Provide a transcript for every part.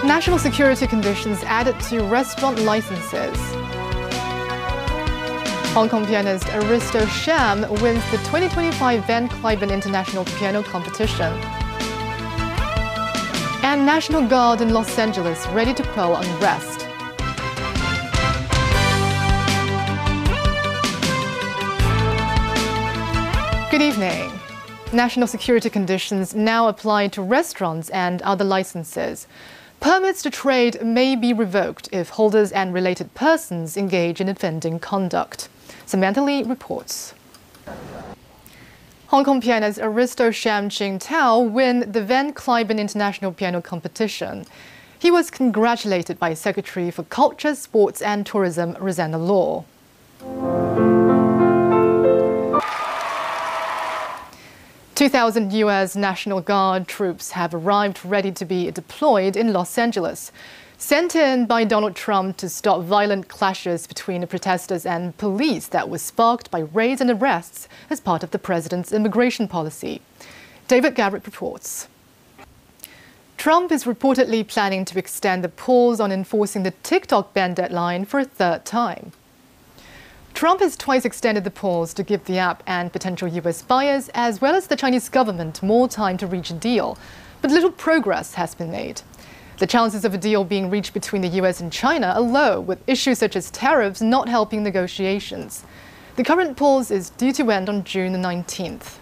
National security conditions added to restaurant licenses. Hong Kong pianist Aristo Sham wins the 2025 Van Cliburn International Piano Competition. And National Guard in Los Angeles ready to quell unrest. Good evening. National security conditions now apply to restaurants and other licenses. Permits to trade may be revoked if holders and related persons engage in offending conduct. Samantha Lee reports. Hong Kong pianist Aristo Sham Qingtao win the Van Cliburn International Piano Competition. He was congratulated by Secretary for Culture, Sports and Tourism Rosanna Law. $2,000 US National Guard troops have arrived ready to be deployed in Los Angeles, sent in by Donald Trump to stop violent clashes between the protesters and police that was sparked by raids and arrests as part of the president's immigration policy. David Garrett reports. Trump is reportedly planning to extend the pause on enforcing the TikTok ban deadline for a third time. Trump has twice extended the pause to give the app and potential US buyers, as well as the Chinese government, more time to reach a deal. But little progress has been made. The chances of a deal being reached between the US and China are low, with issues such as tariffs not helping negotiations. The current pause is due to end on June the 19th.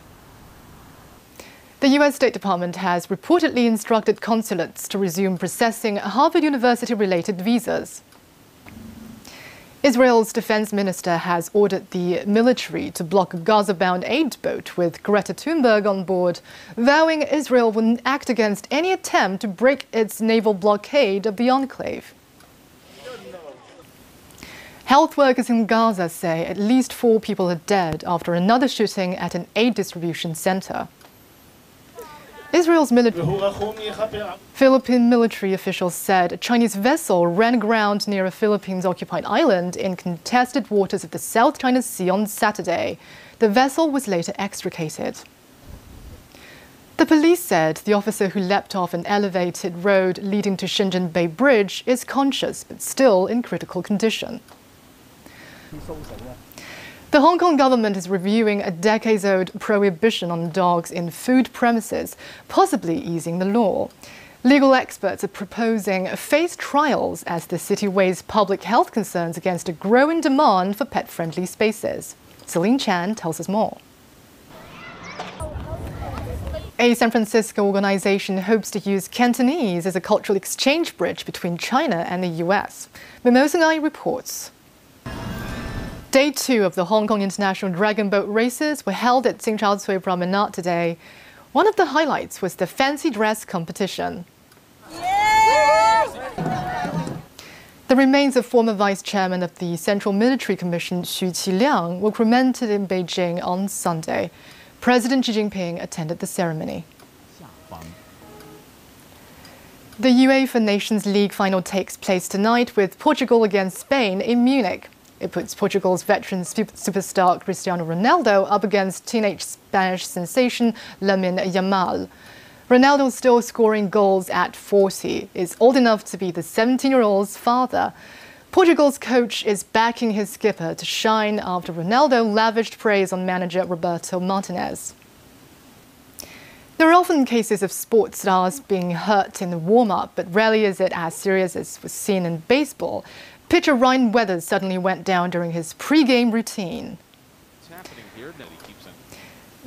The US State Department has reportedly instructed consulates to resume processing Harvard University-related visas. Israel's defense minister has ordered the military to block a Gaza-bound aid boat with Greta Thunberg on board, vowing Israel will act against any attempt to break its naval blockade of the enclave. Health workers in Gaza say at least 4 people are dead after another shooting at an aid distribution center. Israel's Philippine military officials said a Chinese vessel ran aground near a Philippines-occupied island in contested waters of the South China Sea on Saturday. The vessel was later extricated. The police said the officer who leapt off an elevated road leading to Shenzhen Bay Bridge is conscious but still in critical condition. The Hong Kong government is reviewing a decades-old prohibition on dogs in food premises, possibly easing the law. Legal experts are proposing phased trials as the city weighs public health concerns against a growing demand for pet-friendly spaces. CelineChan tells us more. A San Francisco organization hopes to use Cantonese as a cultural exchange bridge between China and the US. Mimosa Ngai reports. Day 2 of the Hong Kong International Dragon Boat races were held at Tsim Sha Tsui Promenade today. One of the highlights was the fancy dress competition. The remains of former vice chairman of the Central Military Commission, Xu Qiliang, were cremated in Beijing on Sunday. President Xi Jinping attended the ceremony. The UEFA Nations League final takes place tonight with Portugal against Spain in Munich. It puts Portugal's veteran superstar Cristiano Ronaldo up against teenage Spanish sensation Lamine Yamal. Ronaldo, still scoring goals at 40, is old enough to be the 17-year-old's father. Portugal's coach is backing his skipper to shine after Ronaldo lavished praise on manager Roberto Martinez. There are often cases of sports stars being hurt in the warm-up, but rarely is it as serious as was seen in baseball. Pitcher Ryan Weathers suddenly went down during his pre-game routine.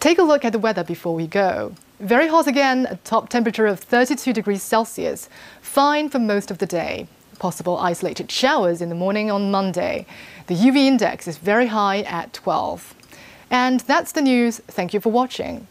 Take a look at the weather before we go. Very hot again, a top temperature of 32 degrees Celsius. Fine for most of the day. Possible isolated showers in the morning on Monday. The UV index is very high at 12. And that's the news. Thank you for watching.